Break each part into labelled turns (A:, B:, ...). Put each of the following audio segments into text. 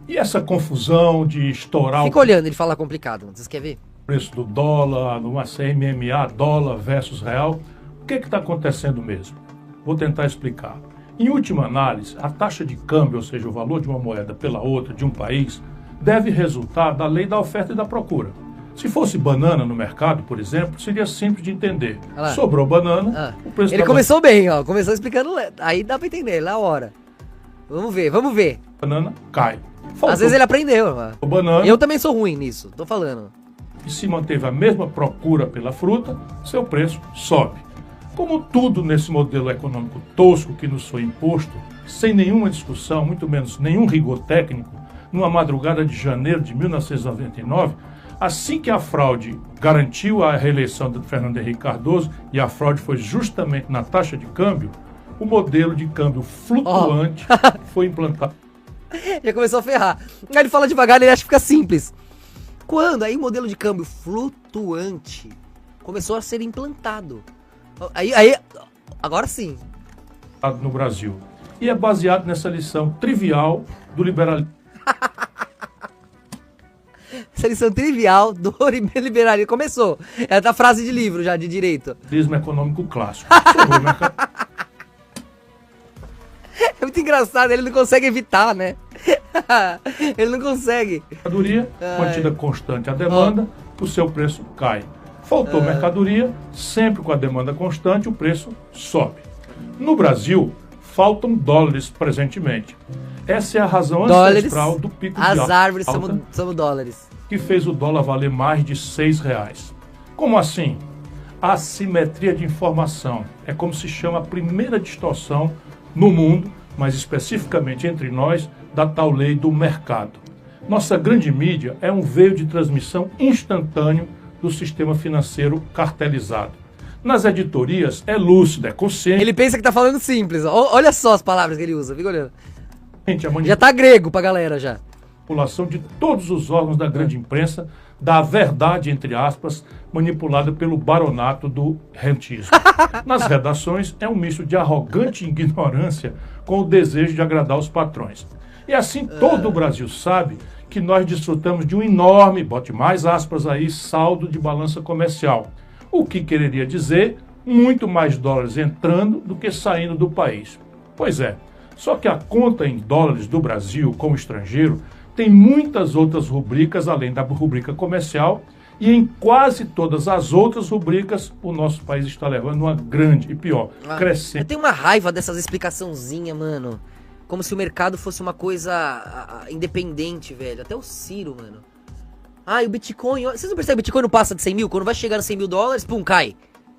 A: E essa confusão de estourar
B: Fica olhando, ele fala complicado. Vocês querem ver?
A: o preço do dólar, numa CMMA, dólar versus real, o que está acontecendo mesmo? Vou tentar explicar. Em última análise, a taxa de câmbio, ou seja, o valor de uma moeda pela outra de um país, deve resultar da lei da oferta e da procura. Se fosse banana no mercado, por exemplo, seria simples de entender. Sobrou banana, o preço
B: Ele começou bem, ó. Começou explicando. Aí dá pra entender, na hora. Vamos ver, vamos ver.
A: Banana cai. Faltou
B: Às vezes ele aprendeu.
A: banana.
B: Eu também sou ruim nisso, tô falando.
A: E se manteve a mesma procura pela fruta, seu preço sobe. Como tudo nesse modelo econômico tosco que nos foi imposto, sem nenhuma discussão, muito menos nenhum rigor técnico, numa madrugada de janeiro de 1999, assim que a fraude garantiu a reeleição de Fernando Henrique Cardoso, e a fraude foi justamente na taxa de câmbio, o modelo de câmbio flutuante foi implantado.
B: Já começou a ferrar. Aí ele fala devagar, ele acha que fica simples. Quando aí o modelo de câmbio flutuante começou a ser implantado. Aí agora sim.
A: No Brasil. E é baseado nessa lição trivial do liberalismo.
B: Essa lição trivial do liberalismo. Começou. É da frase de livro já, de direito.
A: Econômico clássico.
B: É muito engraçado, ele não consegue evitar, né? Ele não consegue.
A: Mercadoria, mantida constante a demanda, o seu preço cai. Faltou mercadoria, sempre com a demanda constante, o preço sobe. No Brasil, faltam dólares presentemente. Essa é a razão ancestral do pico de alta.
B: As árvores são dólares.
A: Que fez o dólar valer mais de R$6. Como assim? A assimetria de informação é como se chama a primeira distorção no mundo, mas especificamente entre nós, da tal lei do mercado. Nossa grande mídia é um veio de transmissão instantâneo do sistema financeiro cartelizado. Nas editorias é lúcido, é consciente.
B: Ele pensa que tá falando simples. Olha só as palavras que ele usa, fica olhando.
A: A
B: Já tá grego pra galera já.
A: Manipulação de todos os órgãos da grande imprensa, da verdade, entre aspas, manipulada pelo baronato do rentismo. Nas redações é um misto de arrogante ignorância com o desejo de agradar os patrões. E assim todo o Brasil sabe que nós desfrutamos de um enorme, bote mais aspas aí, saldo de balança comercial. O que quereria dizer muito mais dólares entrando do que saindo do país. Pois é, só que a conta em dólares do Brasil como estrangeiro tem muitas outras rubricas além da rubrica comercial, e em quase todas as outras rubricas o nosso país está levando uma grande e pior, crescente.
B: Eu tenho uma raiva dessas explicaçãozinhas, mano. Como se o mercado fosse uma coisa independente, velho. Até o Ciro, mano. E o Bitcoin... Vocês não percebem que o Bitcoin não passa de 100 mil? Quando vai chegar nos 100 mil dólares, pum, cai.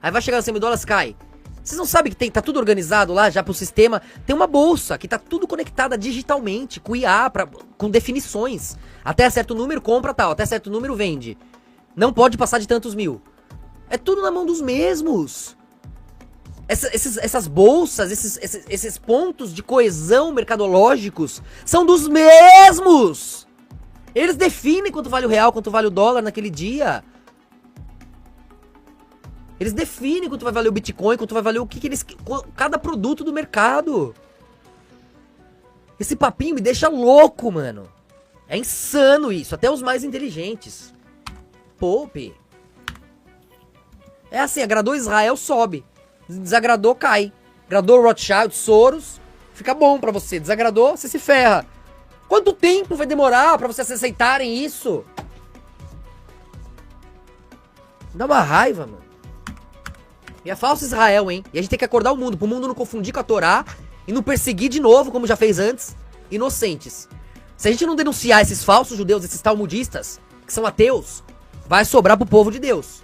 B: Aí vai chegar nos 100 mil dólares, cai. Vocês não sabem que tá tudo organizado lá, já pro sistema. Tem uma bolsa que tá tudo conectada digitalmente, com IA, com definições. Até certo número compra tal, até certo número vende. Não pode passar de tantos mil. É tudo na mão dos mesmos. Essas bolsas, esses pontos de coesão mercadológicos são dos mesmos. Eles definem quanto vale o real, quanto vale o dólar naquele dia. Eles definem quanto vai valer o Bitcoin, quanto vai valer o que eles... Cada produto do mercado. Esse papinho me deixa louco, mano. É insano isso, até os mais inteligentes. Poupe. É assim, agradou Israel, sobe. Desagradou, cai. Agradou Rothschild, Soros, fica bom pra você. Desagradou, você se ferra. Quanto tempo vai demorar pra vocês aceitarem isso? Dá uma raiva, mano. E é falso Israel, hein? E a gente tem que acordar o mundo, pro mundo não confundir com a Torá e não perseguir de novo, como já fez antes, inocentes. Se a gente não denunciar esses falsos judeus, esses talmudistas, que são ateus, vai sobrar pro povo de Deus.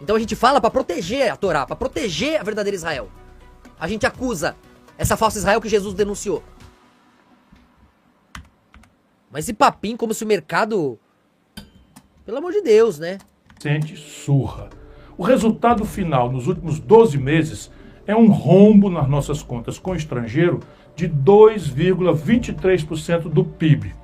B: Então a gente fala pra proteger a Torá, pra proteger a verdadeira Israel. A gente acusa essa falsa Israel que Jesus denunciou. Mas esse papinho como se o mercado... Pelo amor de Deus, né?
A: Sente surra. O resultado final nos últimos 12 meses é um rombo nas nossas contas com o estrangeiro de 2,23% do PIB.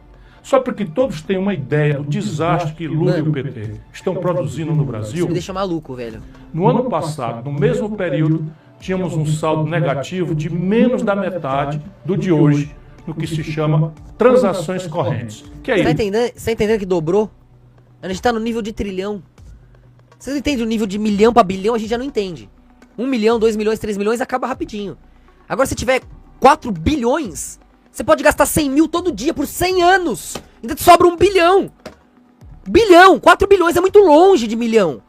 A: Só para que todos tenham uma ideia do desastre que Lula e o PT estão produzindo no Brasil.
B: Isso me deixa maluco, velho.
A: No ano passado, no mesmo período, tínhamos um saldo negativo de menos da metade do de hoje, no que se chama transações correntes. Que é
B: Você tá
A: isso?
B: entendendo? Você tá entendendo que dobrou? A gente tá no nível de trilhão. Você não entende o nível de milhão pra bilhão, a gente já não entende. 1 milhão, 2 milhões, 3 milhões acaba rapidinho. Agora se tiver 4 bilhões, você pode gastar 100 mil todo dia por 100 anos. Ainda te sobra 1 bilhão. Bilhão, 4 bilhões é muito longe de milhão.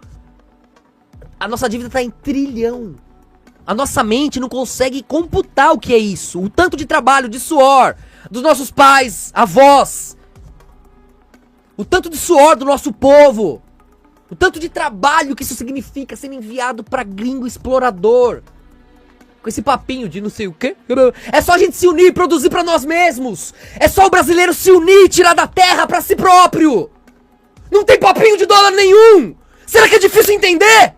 B: A nossa dívida tá em trilhão. A nossa mente não consegue computar o que é isso. O tanto de trabalho, de suor, dos nossos pais, avós. O tanto de suor do nosso povo. O tanto de trabalho que isso significa sendo enviado pra gringo explorador. Com esse papinho de não sei o quê. É só a gente se unir e produzir pra nós mesmos. É só o brasileiro se unir e tirar da terra pra si próprio. Não tem papinho de dólar nenhum. Será que é difícil entender?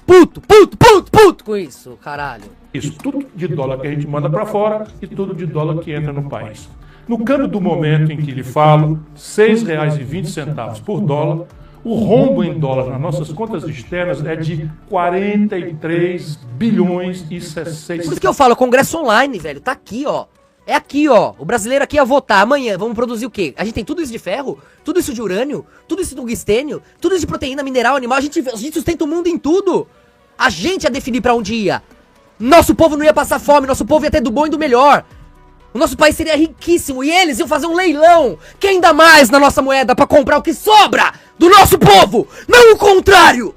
B: Puto com isso, caralho.
A: Isso, tudo de dólar que a gente manda para fora e tudo de dólar que entra no país. No câmbio do momento em que lhe falo, R$ 6,20 por dólar, o rombo em dólar nas nossas contas externas é de 43 bilhões e 60.
B: Por isso que eu falo, Congresso Online, velho, tá aqui, ó. É aqui, ó. O brasileiro aqui ia votar. Amanhã, vamos produzir o quê? A gente tem tudo isso de ferro, tudo isso de urânio, tudo isso de tungstênio, tudo isso de proteína, mineral, animal. A gente sustenta o mundo em tudo. A gente ia definir pra onde ia. Nosso povo não ia passar fome, nosso povo ia ter do bom e do melhor. O nosso país seria riquíssimo e eles iam fazer um leilão. Quem dá mais na nossa moeda pra comprar o que sobra do nosso povo? Não o contrário!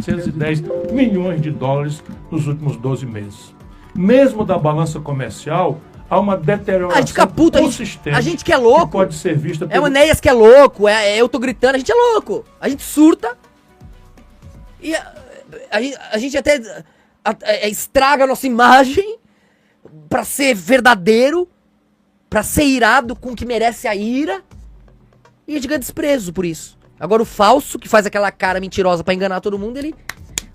A: 110 milhões de dólares nos últimos 12 meses. Mesmo da balança comercial, há uma deterioração
B: A gente fica puto,
A: consistente
B: a gente que é louco.
A: que pode ser vista
B: É o Enéas que é louco, eu tô gritando, a gente é louco. A gente surta. E a gente até estraga a nossa imagem pra ser verdadeiro, pra ser irado com o que merece a ira. E a gente ganha desprezo por isso. Agora o falso, que faz aquela cara mentirosa pra enganar todo mundo, aí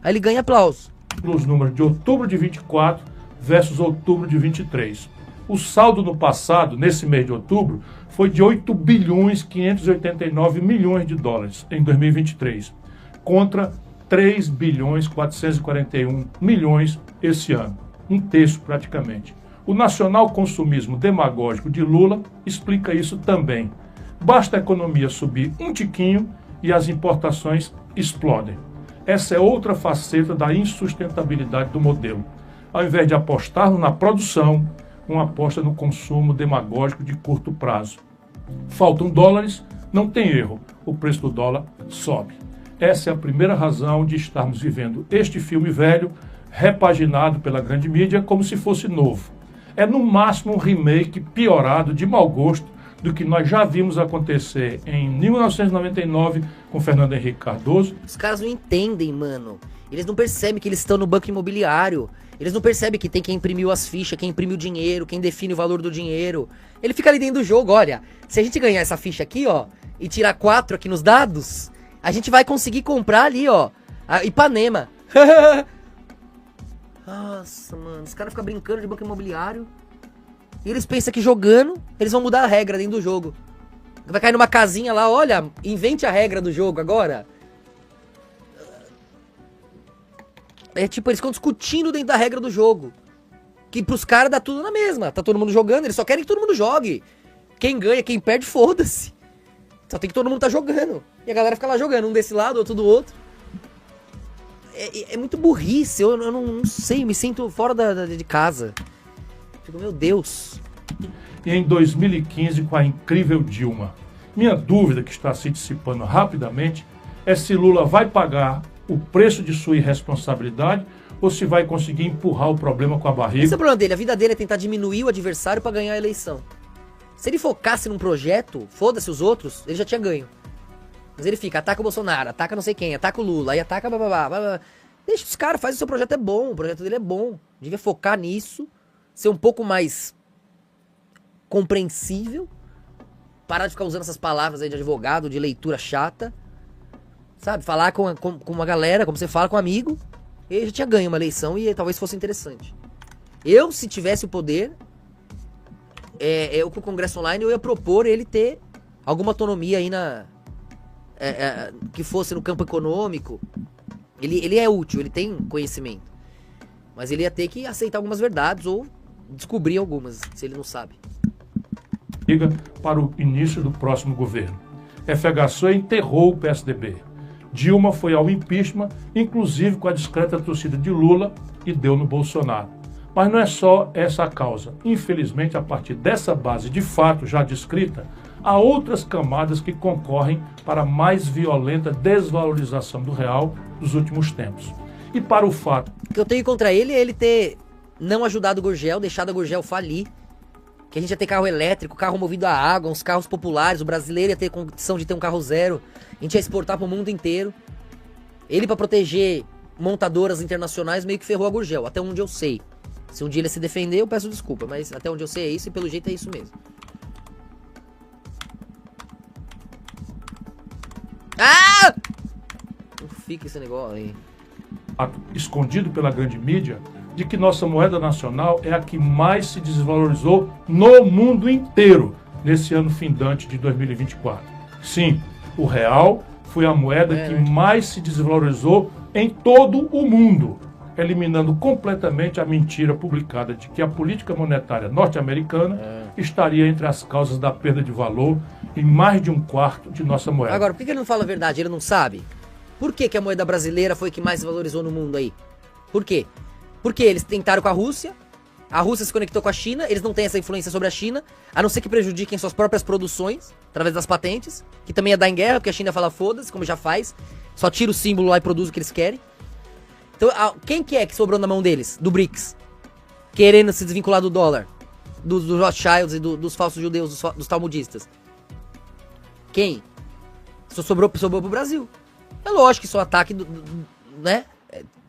B: ele ganha aplauso.
A: Os números de outubro de 24 versus outubro de 23. O saldo no passado, nesse mês de outubro, foi de 8 bilhões 589 milhões de dólares em 2023, contra 3 bilhões 441 milhões esse ano, um terço praticamente. O nacional consumismo demagógico de Lula explica isso também. Basta a economia subir um tiquinho e as importações explodem. Essa é outra faceta da insustentabilidade do modelo. Ao invés de apostarmos na produção, uma aposta no consumo demagógico de curto prazo. Faltam dólares, não tem erro, o preço do dólar sobe. Essa é a primeira razão de estarmos vivendo este filme velho, repaginado pela grande mídia como se fosse novo. É no máximo um remake piorado de mau gosto do que nós já vimos acontecer em 1999 com Fernando Henrique Cardoso.
B: Os caras não entendem, mano. Eles não percebem que eles estão no banco imobiliário. Eles não percebem que tem quem imprimiu as fichas, quem imprimiu o dinheiro, quem define o valor do dinheiro. Ele fica ali dentro do jogo, olha. Se a gente ganhar essa ficha aqui, ó, e tirar 4 aqui nos dados, a gente vai conseguir comprar ali, ó, a Ipanema. Nossa, mano, os caras ficam brincando de banco imobiliário. E eles pensam que jogando, eles vão mudar a regra dentro do jogo. Vai cair numa casinha lá, olha, invente a regra do jogo agora. É tipo, eles ficam discutindo dentro da regra do jogo. Que pros caras dá tudo na mesma. Tá todo mundo jogando, eles só querem que todo mundo jogue. Quem ganha, quem perde, foda-se. Só tem que todo mundo tá jogando. E a galera fica lá jogando, um desse lado, outro do outro. É muito burrice, eu não sei, eu me sinto fora de casa. Fico, meu Deus.
A: E em 2015 com a incrível Dilma. Minha dúvida, que está se dissipando rapidamente, é se Lula vai pagar o preço de sua irresponsabilidade ou se vai conseguir empurrar o problema com a barriga.
B: Esse é o problema dele, a vida dele é tentar diminuir o adversário pra ganhar a eleição. Se ele focasse num projeto, foda-se os outros, ele já tinha ganho. Mas ele fica, ataca o Bolsonaro, ataca não sei quem, ataca o Lula, aí ataca blá. Deixa os caras, faz o seu projeto, é bom, o projeto dele é bom. Devia focar nisso, ser um pouco mais compreensível, parar de ficar usando essas palavras aí de advogado, de leitura chata, sabe? Falar com uma galera, como você fala com um amigo, ele já tinha ganho uma eleição e talvez fosse interessante. Eu, se tivesse o poder, eu com o Congresso Online, eu ia propor ele ter alguma autonomia aí que fosse no campo econômico, Ele é útil, ele tem conhecimento. Mas ele ia ter que aceitar algumas verdades ou descobrir algumas, se ele não sabe.
A: Liga para o início do próximo governo. FHC enterrou o PSDB. Dilma foi ao impeachment, inclusive com a discreta torcida de Lula, e deu no Bolsonaro. Mas não é só essa a causa. Infelizmente, a partir dessa base de fato já descrita, há outras camadas que concorrem para a mais violenta desvalorização do real dos últimos tempos. E para o fato...
B: O que eu tenho contra ele é ele ter não ajudado o Gurgel, deixado a Gurgel falir. Que a gente ia ter carro elétrico, carro movido a água, uns carros populares, o brasileiro ia ter condição de ter um carro zero, a gente ia exportar pro mundo inteiro. Ele, pra proteger montadoras internacionais, meio que ferrou a Gurgel, até onde eu sei. Se um dia ele se defender, eu peço desculpa, mas até onde eu sei é isso e pelo jeito é isso mesmo. Ah! Não fica esse negócio aí.
A: Escondido pela grande mídia, de que nossa moeda nacional é a que mais se desvalorizou no mundo inteiro nesse ano findante de 2024. Sim, o real foi a moeda que mais se desvalorizou em todo o mundo, eliminando completamente a mentira publicada de que a política monetária norte-americana estaria entre as causas da perda de valor em mais de um quarto de nossa moeda.
B: Agora, por que ele não fala a verdade? Ele não sabe? Por que a moeda brasileira foi a que mais se valorizou no mundo aí? Por quê? Porque eles tentaram com a Rússia se conectou com a China, eles não têm essa influência sobre a China, a não ser que prejudiquem suas próprias produções, através das patentes, que também é dar em guerra, porque a China fala foda-se, como já faz, só tira o símbolo lá e produz o que eles querem. Então, quem que é que sobrou na mão deles? Do BRICS. Querendo se desvincular do dólar, dos Rothschilds e dos falsos judeus, dos talmudistas. Quem? Só sobrou pro Brasil. É lógico que só ataque, né?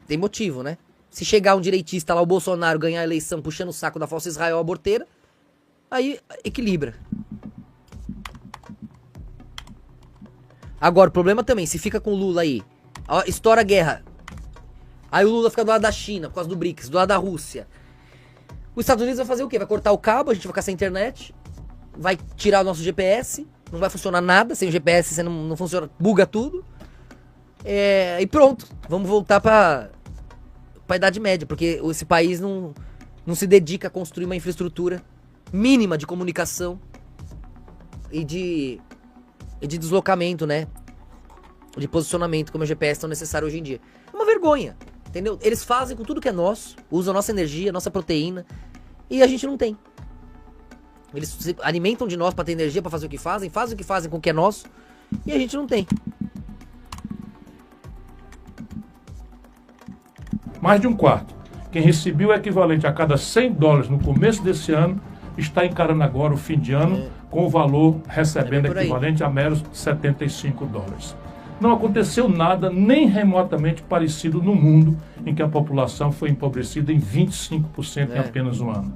B: Tem motivo, né? Se chegar um direitista lá, o Bolsonaro, ganhar a eleição puxando o saco da falsa Israel aborteira, aí equilibra. Agora, o problema também, se fica com o Lula aí, estoura a guerra, aí o Lula fica do lado da China, por causa do BRICS, do lado da Rússia. Os Estados Unidos vai fazer o quê? Vai cortar o cabo, a gente vai ficar sem internet, vai tirar o nosso GPS, não vai funcionar nada, sem o GPS você não funciona, buga tudo. E pronto, vamos voltar pra Idade Média, porque esse país não se dedica a construir uma infraestrutura mínima de comunicação e de deslocamento, né? De posicionamento, como o GPS tão necessário hoje em dia. É uma vergonha, entendeu? Eles fazem com tudo que é nosso, usam a nossa energia, a nossa proteína, e a gente não tem. Eles se alimentam de nós pra ter energia, pra fazer o que fazem com o que é nosso, e a gente não tem.
A: Mais de um quarto. Quem recebeu o equivalente a cada $100 no começo desse ano está encarando agora o fim de ano com o valor recebendo equivalente a meros $75. Não aconteceu nada nem remotamente parecido no mundo em que a população foi empobrecida em 25% em apenas um ano.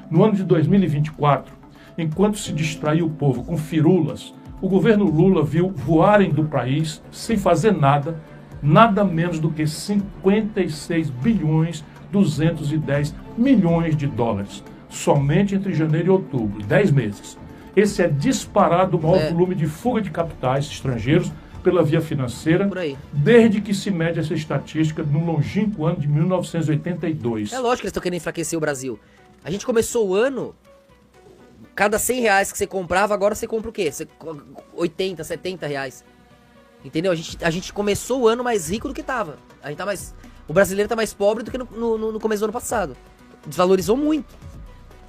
A: No ano de 2024, enquanto se distraiu o povo com firulas, o governo Lula viu voarem do país, sem fazer nada menos do que 56 bilhões 210 milhões de dólares, somente entre janeiro e outubro, 10 meses. Esse é disparado o maior volume de fuga de capitais estrangeiros pela via financeira, desde que se mede essa estatística no longínquo ano de 1982.
B: É lógico que eles estão querendo enfraquecer o Brasil. A gente começou o ano, cada R$100 que você comprava, agora você compra o quê? 80, 70 reais. Entendeu? A gente começou o ano mais rico do que tava. A gente tá mais, o brasileiro tá mais pobre do que no começo do ano passado. Desvalorizou muito.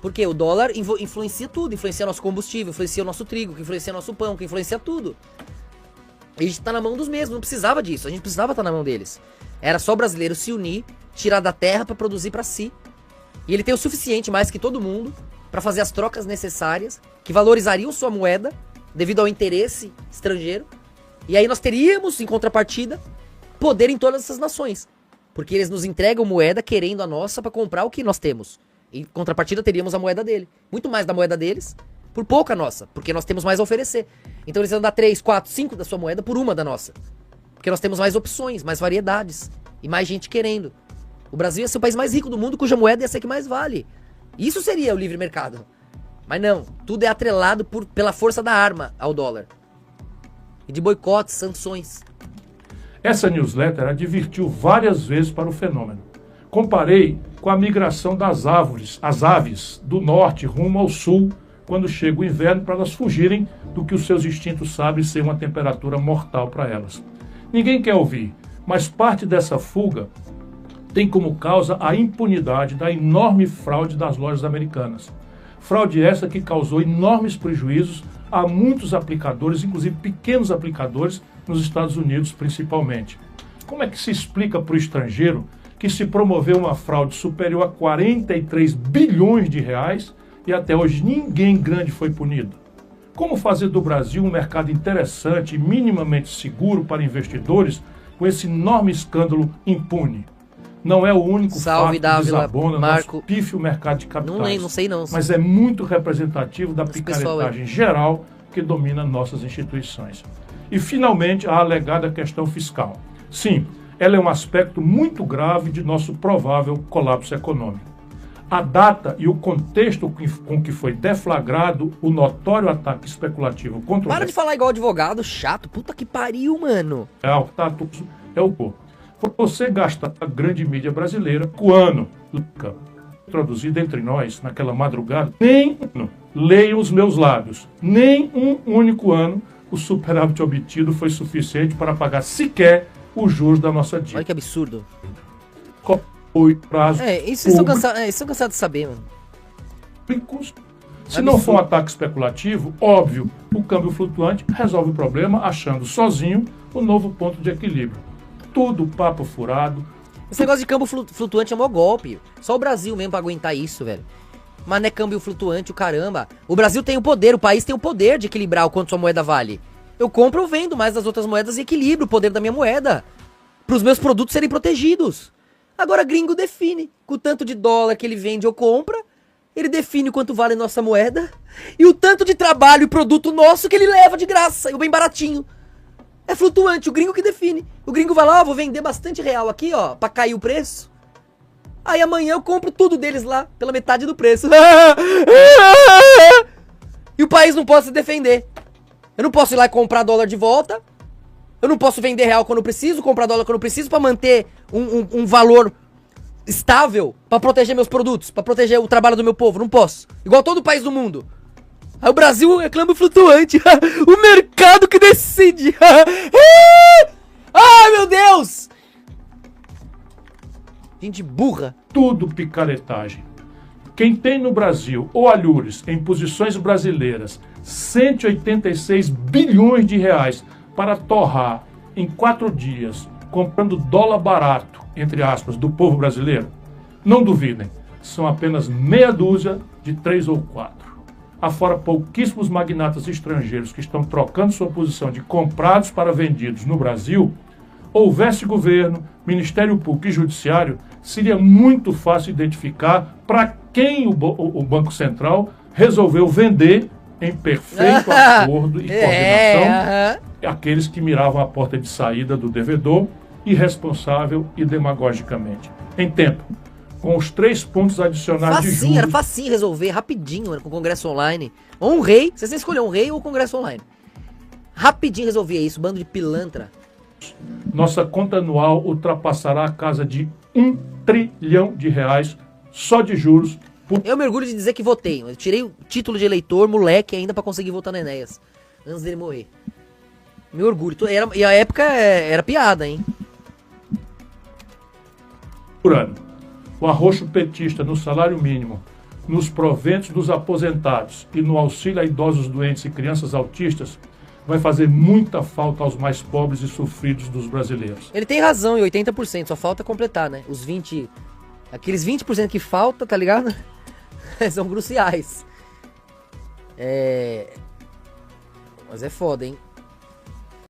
B: Porque o dólar influencia tudo. Influencia nosso combustível, influencia o nosso trigo, que influencia nosso pão, que influencia tudo. A gente tá na mão dos mesmos, não precisava disso. A gente precisava estar na mão deles. Era só o brasileiro se unir, tirar da terra pra produzir pra si. E ele tem o suficiente, mais que todo mundo, pra fazer as trocas necessárias, que valorizariam sua moeda, devido ao interesse estrangeiro. E aí nós teríamos, em contrapartida, poder em todas essas nações. Porque eles nos entregam moeda querendo a nossa para comprar o que nós temos. Em contrapartida teríamos a moeda dele. Muito mais da moeda deles, por pouca nossa. Porque nós temos mais a oferecer. Então eles vão dar 3, 4, 5 da sua moeda por uma da nossa. Porque nós temos mais opções, mais variedades. E mais gente querendo. O Brasil ia ser o país mais rico do mundo, cuja moeda ia ser a que mais vale. Isso seria o livre mercado. Mas não, tudo é atrelado pela força da arma ao dólar. E de boicotes, sanções.
A: Essa newsletter advertiu várias vezes para o fenômeno. Comparei com a migração das as aves do norte rumo ao sul, quando chega o inverno, para elas fugirem do que os seus instintos sabem ser uma temperatura mortal para elas. Ninguém quer ouvir, mas parte dessa fuga tem como causa a impunidade da enorme fraude das lojas americanas. Fraude essa que causou enormes prejuízos a muitos aplicadores, inclusive pequenos aplicadores, nos Estados Unidos principalmente. Como é que se explica para o estrangeiro que se promoveu uma fraude superior a 43 bilhões de reais e até hoje ninguém grande foi punido? Como fazer do Brasil um mercado interessante e minimamente seguro para investidores com esse enorme escândalo impune? Não é o único
B: Salve,
A: fato que
B: Dávila,
A: desabona
B: Marco.
A: nosso pífio mercado de capitais.
B: Não sei não.
A: Mas é muito representativo da
B: Esse pessoal
A: picaretagem geral que domina nossas instituições. E, finalmente, a alegada questão fiscal. Sim, ela é um aspecto muito grave de nosso provável colapso econômico. A data e o contexto com que foi deflagrado o notório ataque especulativo contra
B: Para de falar igual advogado, chato. Puta que pariu, mano.
A: é o corpo. Você gasta a grande mídia brasileira o ano introduzido entre nós naquela madrugada, nem leiam os meus lábios, nem um único ano o superávit obtido foi suficiente para pagar sequer os juros da nossa dívida.
B: Olha que absurdo.
A: Qual foi o prazo?
B: Isso vocês estão cansados de saber, mano.
A: Se não for um ataque especulativo, óbvio, o câmbio flutuante resolve o problema achando sozinho o novo ponto de equilíbrio. Tudo papo furado.
B: Esse negócio de câmbio flutuante é mó golpe. Só o Brasil mesmo pra aguentar isso, velho. Mas não é câmbio flutuante, o caramba. O Brasil tem o poder, o país tem o poder de equilibrar o quanto sua moeda vale. Eu compro ou vendo mais das outras moedas e equilibro o poder da minha moeda. Pros meus produtos serem protegidos. Agora gringo define. Com o tanto de dólar que ele vende ou compra, ele define quanto vale nossa moeda. E o tanto de trabalho e produto nosso que ele leva de graça. E o bem baratinho. É flutuante, o gringo que define. O gringo vai lá, vou vender bastante real aqui, ó, pra cair o preço. Aí amanhã eu compro tudo deles lá, pela metade do preço. E o país não pode se defender. Eu não posso ir lá e comprar dólar de volta. Eu não posso vender real quando eu preciso, comprar dólar quando eu preciso, pra manter um valor estável, pra proteger meus produtos, pra proteger o trabalho do meu povo. Não posso. Igual todo país do mundo. Aí o Brasil é câmbio flutuante. O mercado que decide. Ai, meu Deus! Gente burra.
A: Tudo picaretagem. Quem tem no Brasil ou alhures em posições brasileiras 186 bilhões de reais para torrar em 4 dias, comprando dólar barato, entre aspas, do povo brasileiro, não duvidem, são apenas meia dúzia de 3 ou 4. Afora pouquíssimos magnatas estrangeiros que estão trocando sua posição de comprados para vendidos no Brasil, houvesse governo, Ministério Público e Judiciário, seria muito fácil identificar para quem o Banco Central resolveu vender em perfeito acordo e coordenação aqueles que miravam a porta de saída do devedor, irresponsável e demagogicamente. Em tempo, com os 3 pontos adicionais de juros.
B: Era facinho resolver, rapidinho, mano, com o Congresso Online. Ou um rei, você escolheu um rei ou o Congresso Online. Rapidinho resolvia isso, bando de pilantra.
A: Nossa conta anual ultrapassará a casa de 1 trilhão de reais só de juros.
B: Eu me orgulho de dizer que votei. Eu tirei o título de eleitor, moleque, ainda pra conseguir votar no Enéas. Antes dele morrer. Me orgulho. E a época era piada, hein?
A: Por ano. O arroxo petista no salário mínimo, nos proventos dos aposentados e no auxílio a idosos doentes e crianças autistas vai fazer muita falta aos mais pobres e sofridos dos brasileiros.
B: Ele tem razão em 80%, só falta completar, né? Os 20%, aqueles 20% que falta, tá ligado? São cruciais. Mas é foda, hein?